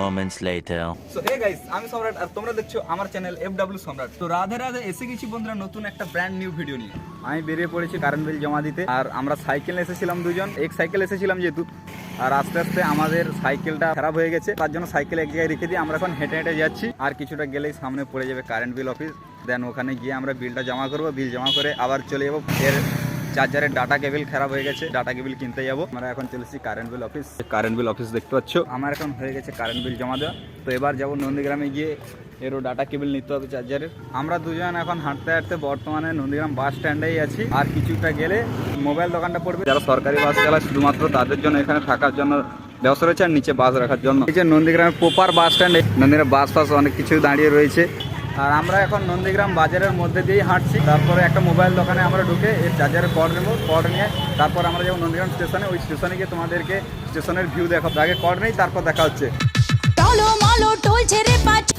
moments later. So hey guys, আমি সম্রাট আর তোমরা দেখছো আমার চ্যানেল FW সম্রাট। তো রাধে রাধে, এসে গেছি বন্ধুরা নতুন একটা ব্র্যান্ড নিউ ভিডিও নিয়ে। আমি বেরিয়ে পড়েছি কারেন্ট বিল জমা দিতে, আর আমরা সাইকেল এসেছিলাম দুজন, এক সাইকেল এসেছিলাম যেহেতু, আর আস্তে আস্তে আমাদের সাইকেলটা খারাপ হয়ে গেছে, তার জন্য সাইকেল এক জায়গায় রেখে দিয়ে আমরা এখন হেঁটে হেঁটে যাচ্ছি। আর কিছুটা গেলেই সামনে পড়ে যাবে কারেন্ট বিল অফিস। দেন ওখানে গিয়ে আমরা বিলটা জমা করবো, বিল জমা করে আবার চলে যাবো। এর চার্জারের ডাটা কেবিল খারাপ হয়ে গেছে, ডাটা কেবিল কিনতে যাবো। আমরা এখন চলেছি current bill office. Current bill office দেখতে পাচ্ছ, আমার এখন হয়ে গেছে কারেন্ট বিল জমা দেওয়া। তো এবার যাবো নন্দীগ্রামে গিয়ে এরও ডাটা কেবিল নিতে হবে চার্জারের। আমরা দুজন এখন হাঁটতে হাঁটতে বর্তমানে নন্দীগ্রাম বাস স্ট্যান্ডেই আছি, আর কিছুটা গেলে মোবাইল দোকানটা পড়বে। যারা সরকারি বাস চালায় শুধুমাত্র তাদের জন্য এখানে থাকার জন্য ব্যবস্থা রয়েছে, আর নিচে বাস রাখার জন্য। এই যে নন্দীগ্রামের প্রপার বাস স্ট্যান্ডে নন্দীগ্রাম বাস ফাস অনেক কিছু দাঁড়িয়ে রয়েছে। আর আমরা এখন নন্দীগ্রাম বাজারের মধ্যে দিয়েই হাঁটছি। তারপরে একটা মোবাইল দোকানে আমরা ঢুকে এর চার্জারের কর্ড নেবো, কর্ড নিয়ে তারপর আমরা যাবো নন্দীগ্রাম স্টেশনে। ওই স্টেশনে গিয়ে তোমাদেরকে স্টেশনের ভিউ দেখাবো। আগে কর্ড নেই, তারপর দেখা হচ্ছে।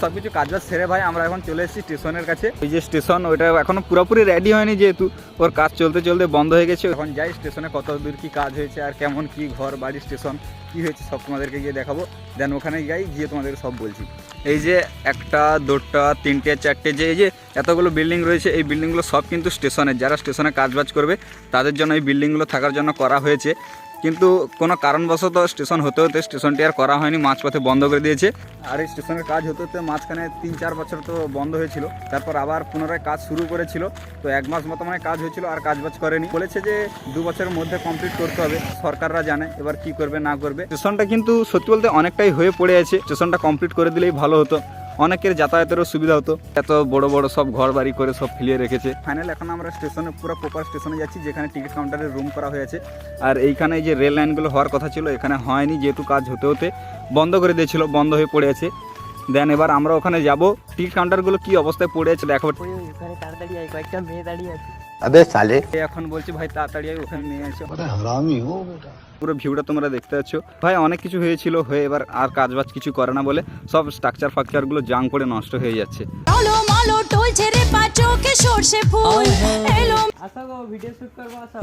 সবকিছু কাজবাজ সেরে ভাই আমরা এখন চলে এসেছি স্টেশনের কাছে। ওই যে স্টেশন, ওইটা এখনো পুরোপুরি রেডি হয়নি, যেহেতু ওর কাজ চলতে চলতে বন্ধ হয়ে গেছে। এখন যাই স্টেশনে কত দূর কি কাজ হয়েছে, আর কেমন কি ঘর বাড়ি স্টেশন কি হয়েছে সব তোমাদেরকে গিয়ে দেখাবো। দেন ওখানে যাই, গিয়ে তোমাদেরকে সব বলছি। এই যে একটা, দুটা, তিনটে, চারটে, যে এই যে এতগুলো বিল্ডিং রয়েছে, এই বিল্ডিংগুলো সব কিন্তু স্টেশনের, যারা স্টেশনে কাজবাজ করবে তাদের জন্য এই বিল্ডিংগুলো থাকার জন্য করা হয়েছে। কিন্তু কোনো কারণবশত স্টেশন হতে হতে স্টেশনটি আর করা হয়নি, মাঝপথে বন্ধ করে দিয়েছে। আর এই স্টেশনের কাজ হতে হতে মাঝখানে 3-4 বছর তো বন্ধ হয়েছিল, তারপর আবার পুনরায় কাজ শুরু করেছিল। তো 1 মাস মতো মানে কাজ হয়েছিল, আর কাজবাজ করেনি। বলেছে যে 2 বছরের মধ্যে কমপ্লিট করতে হবে, সরকাররা জানে এবার কি করবে না করবে। স্টেশনটা কিন্তু সত্যি বলতে অনেকটাই হয়ে পড়ে আছে, স্টেশনটা কমপ্লিট করে দিলেই ভালো হতো, অনেকের যাতায়াতেরও সুবিধা হতো। এত বড় বড় সব ঘর বাড়ি করে সব ফেলিয়ে রেখেছে। ফাইনাল এখন আমরা স্টেশনে, পুরো প্রপার স্টেশনে যাচ্ছি, যেখানে টিকিট কাউন্টারের রুম করা হয়েছে। আর এইখানে যে রেল লাইনগুলো হওয়ার কথা ছিল এখানে হয়নি, যেহেতু কাজ হতে হতে বন্ধ করে দিয়েছিল, বন্ধ হয়ে পড়ে আছে। দেন এবার আমরা ওখানে যাব, টিকিট কাউন্টারগুলো কি অবস্থায় পড়ে আছে দেখাবো। ওখানে তাড়াতাড়ি আয়, কয়েকটা মেয়ে দাঁড়িয়ে আছে। अबे साले এখন বলছি ভাই তাড়াতাড়ি আয়, ওখানে নিয়ে আসো। পুরো ভিউটা তোমরা দেখতে পাচ্ছ ভাই। অনেক কিছু হয়েছিল, হয়ে এবার আর কাজবাজ কিছু করে না বলে সব স্ট্রাকচার ফাকচারগুলো জাং করে নষ্ট হয়ে যাচ্ছে। আসা গো, ভিডিও শুট করবো, আসা।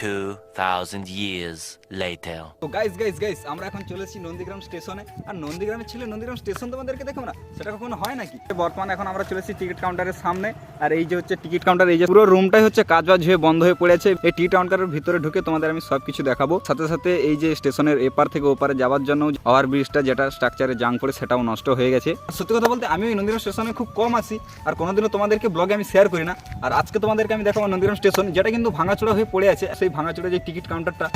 2000 years later. তো গাইস আমরা এখন চলেছি নন্দীগ্রাম স্টেশনে। আর নন্দীগ্রামের ছেলে নন্দীগ্রাম স্টেশন তোমাদেরকে দেখো না, সেটা কখনো হয় নাকি? বর্তমানে এখন আমরা চলেছি টিকিট কাউন্টারের সামনে। আর এই যে হচ্ছে টিকিট কাউন্টার, এই যে পুরো রুমটাই হচ্ছে কাজবাজ হয়ে বন্ধ হয়ে পড়েছে। এই টিকিট কাউন্টারের ভিতরে ঢুকে তোমাদের আমি সবকিছু দেখাবো। সাথে সাথে এই যে স্টেশনের এপার থেকে ওপারে যাওয়ার জন্য ওভার ব্রিজটা, যেটা স্ট্রাকচারে জাং পড়ে, সেটাও নষ্ট হয়ে গেছে। সত্যি কথা বলতে আমি ওই নন্দীগ্রাম স্টেশনে খুব কম আসি, আর কোনোদিনও তোমাদেরকে ব্লগে আমি শেয়ার করি না। আর আজকে তোমাদেরকে আমি দেখাবো নন্দীগ্রাম স্টেশন, যেটা কিন্তু ভাঙাচোরা হয়ে পড়ে আছে। সেই ভাঙাচোরা যে টিকিট কাউন্টারটা,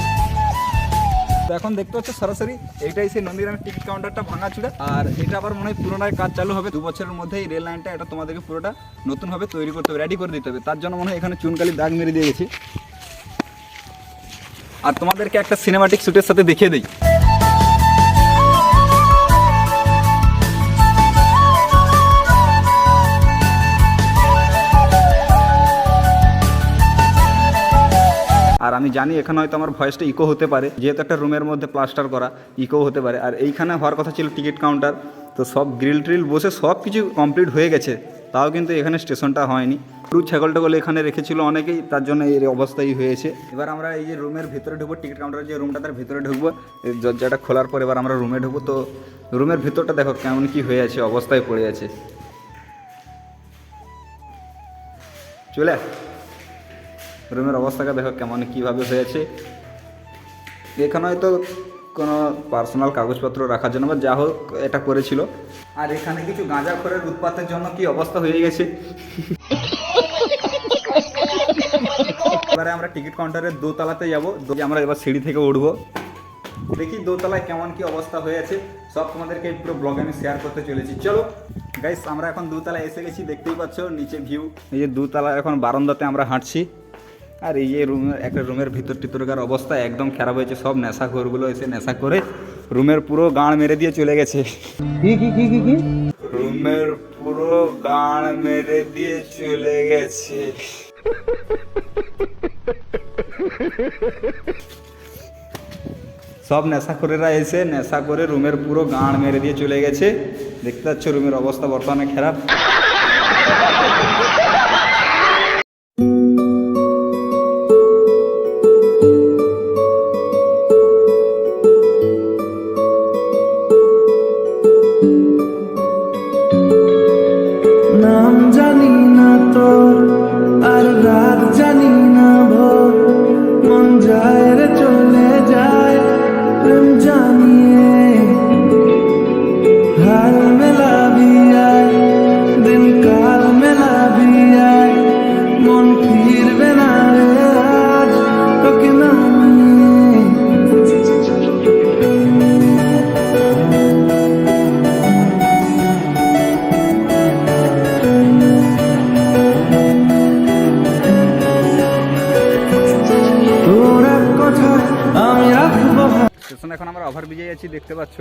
তো এখন দেখতে পাচ্ছ সরাসরি এইটাই সেই নন্দীগ্রামের টিকিট কাউন্টারটা ভাঙাচুরা। আর এটা আবার মনে হয় পুরোনায় কাজ চালু হবে 2 বছরের মধ্যে। এই রেল লাইনটা এটা তোমাদেরকে পুরোটা নতুনভাবে তৈরি করতে হবে, রেডি করে দিতে হবে। তার জন্য মনে হয় এখানে চুনকালি দাগ মেরে দিয়ে গেছি। আর তোমাদেরকে একটা সিনেমাটিক শুটের সাথে দেখিয়ে দিই। আর আমি জানি এখানে হয়তো আমার ভয়েসটা ইকো হতে পারে, যেহেতু একটা রুমের মধ্যে প্লাস্টার করা, ইকো হতে পারে। আর এইখানে হওয়ার কথা ছিল টিকিট কাউন্টার, তো সব গ্রিল ট্রিল বসে সব কিছু কমপ্লিট হয়ে গেছে, তাও কিন্তু এখানে স্টেশনটা হয়নি। পুরো ছাগল টাগল এখানে রেখেছিল অনেকেই, তার জন্য এই অবস্থাই হয়েছে। এবার আমরা এই যে রুমের ভিতরে ঢুকবো, টিকিট কাউন্টারের যে রুমটা তার ভিতরে ঢুকবো। দরজাটা খোলার পর এবার আমরা রুমে ঢুকবো। তো রুমের ভিতরটা দেখো কেমন কি হয়ে আছে, অবস্থায় পড়ে আছে। চলে রুমের অবস্থাটা দেখো কেমন কীভাবে হয়েছে। এখানে হয়তো কোনো পার্সোনাল কাগজপত্র রাখার জন্য বা যা হোক এটা করেছিল। আর এখানে কিছু গাঁজাখোরের উৎপাতের জন্য কি অবস্থা হয়ে গেছে। এবারে আমরা টিকিট কাউন্টারের দোতলাতে যাবো, আমরা এবার সিঁড়ি থেকে উঠবো। দেখি দোতলায় কেমন কি অবস্থা হয়েছে, সব তোমাদেরকে পুরো ব্লগে আমি শেয়ার করতে চলেছি। চলো গাইস, আমরা এখন দোতলায় এসে গেছি, দেখতেই পাচ্ছ নিচে ভিউ। এই যে দোতলা, এখন বারান্দাতে আমরা হাঁটছি। আর এই যে একটা রুমের ভিতর টিতরকার অবস্থা একদম খারাপ হয়েছে। সব নেশাখোরগুলো এসে নেশা করে রুমের পুরো গাঁড় মেরে দিয়ে চলে গেছে। রুমের পুরো গাঁড় মেরে দিয়ে চলে গেছে। সব নেশাখোরেরা এসে নেশা করে রুমের পুরো গাঁড় মেরে দিয়ে চলে গেছে। দেখতে পাচ্ছ রুমের অবস্থা বর্তমানে খারাপ। যায় রে চলে যায় প্রেম জানিয়ে হাল মেলাবি আয় দিন কাল মেলাবি আয় মন ফিরবে না রে আজ তোকে না নিয়ে তোর এক কথায় আমি রাখবো স্টেশন এখন আমরা ওভারব্রিজে আছি দেখতে পাচ্ছ।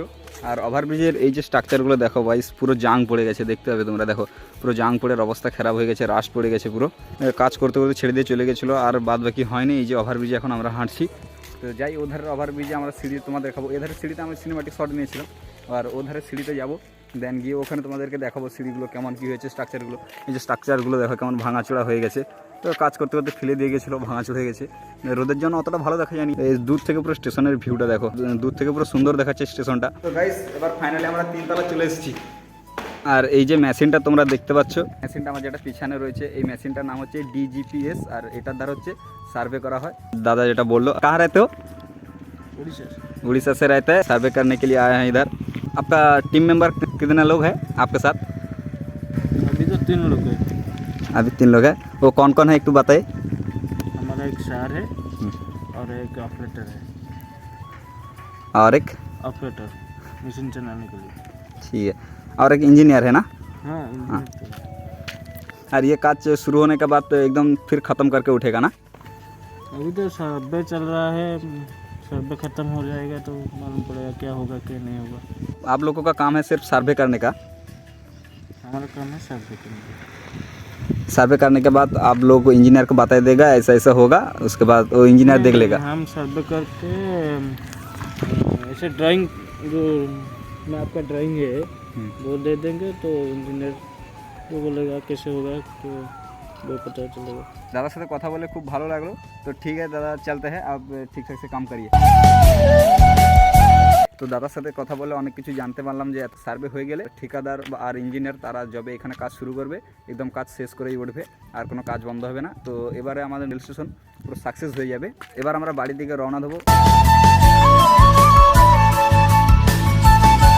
আর ওভারব্রিজের এই যে স্ট্রাকচারগুলো দেখো ভাইস, পুরো জাং পড়ে গেছে, দেখতে হবে তোমরা। দেখো পুরো জাং পড়ে অবস্থা খারাপ হয়ে গেছে, রাস্ট পড়ে গেছে পুরো। কাজ করতে করতে ছেড়ে দিয়ে চলে গেছিলো, আর বাদ বাকি হয়নি। এই যে ওভারব্রিজে এখন আমরা হাঁটছি। তো যাই ওধারের ওভারব্রিজে আমরা সিঁড়ি তোমাদের দেখাবো। এধারের সিঁড়িতে আমরা সিনেমাটিক শট নিয়েছিলাম, আর ওধারের সিঁড়িতে যাবো, দেন গিয়ে ওখানে তোমাদেরকে দেখাবো সিঁড়িগুলো কেমন কী হয়েছে, স্ট্রাকচারগুলো। এই যে স্ট্রাকচারগুলো দেখো কেমন ভাঙাচোড়া হয়ে গেছে। তো কাজ করতে করতে ফেলে দিয়ে গেছিলো, ভাঙাচোড়া হয়ে গেছে। রোদের জন্য অতটা ভালো দেখা যায়নি। এই দূর থেকে পুরো স্টেশনের ভিউটা দেখো, দূর থেকে পুরো সুন্দর দেখাচ্ছে স্টেশনটা। তো গাইস এবার ফাইনালি আমরা 3 তলা চলে এসেছি। আর এই যে মেশিনটা তোমরা দেখতে পাচ্ছ, মেশিনটা আমার যেটা পিছনে রয়েছে, এই মেশিনটার নাম হচ্ছে DGPS, আর এটার দ্বারা হচ্ছে সার্ভে করা হয়। দাদা যেটা বললো, কাहाँ रहते हो? उड़ीसा से रहता है, सर्वे करने के लिए आए हैं इधर। आपका टीम मेंबर कितने लोग हैं आपके साथ? अभी तो 3 लोग हैं। अभी 3 लोग हैं। वो कौन कौन है एक तो बताइए। हमारा एक सर है और एक ऑपरेटर है। और एक ऑपरेटर मशीन चलाने के लिए। ठीक है, और एक इंजीनियर है ना। हाँ इंजीनियर तो है। और ये काज शुरू होने के बाद तो एकदम फिर ख़त्म करके उठेगा ना। अभी तो सर्वे चल रहा है, सर्वे ख़त्म हो जाएगा तो मालूम पड़ेगा क्या होगा क्या नहीं होगा। आप लोगों का काम है सिर्फ सर्वे करने का। हमारा काम है सर्वे करने का। सर्वे करने के बाद आप लोग इंजीनियर को बता देगा ऐसा ऐसा होगा, उसके बाद वो इंजीनियर देख लेगा। हम सर्वे करके ऐसे ड्राइंग जो में आपका ड्राइंग है वो दे देंगे तो इंजीनियर वो बोलेगा कैसे होगा तो वो पता चलेगा। दादा साथे কথা বলে খুব ভালো লাগলো। তো ঠিক আছে দাদা, চলতে हैं अब ठीक ठाक से काम करिए। তো দাদার সাথে কথা বলে অনেক কিছু জানতে পারলাম যে সার্ভে হয়ে গেলে ঠিকাদার আর ইঞ্জিনিয়ার তারা যবে এখানে কাজ শুরু করবে, একদম কাজ শেষ করেই উঠবে, আর কোনো কাজ বন্ধ হবে না। তো এবারে আমাদের রেল স্টেশন পুরো সাকসেস হয়ে যাবে। এবার আমরা বাড়ির দিকে রওনা দেবো।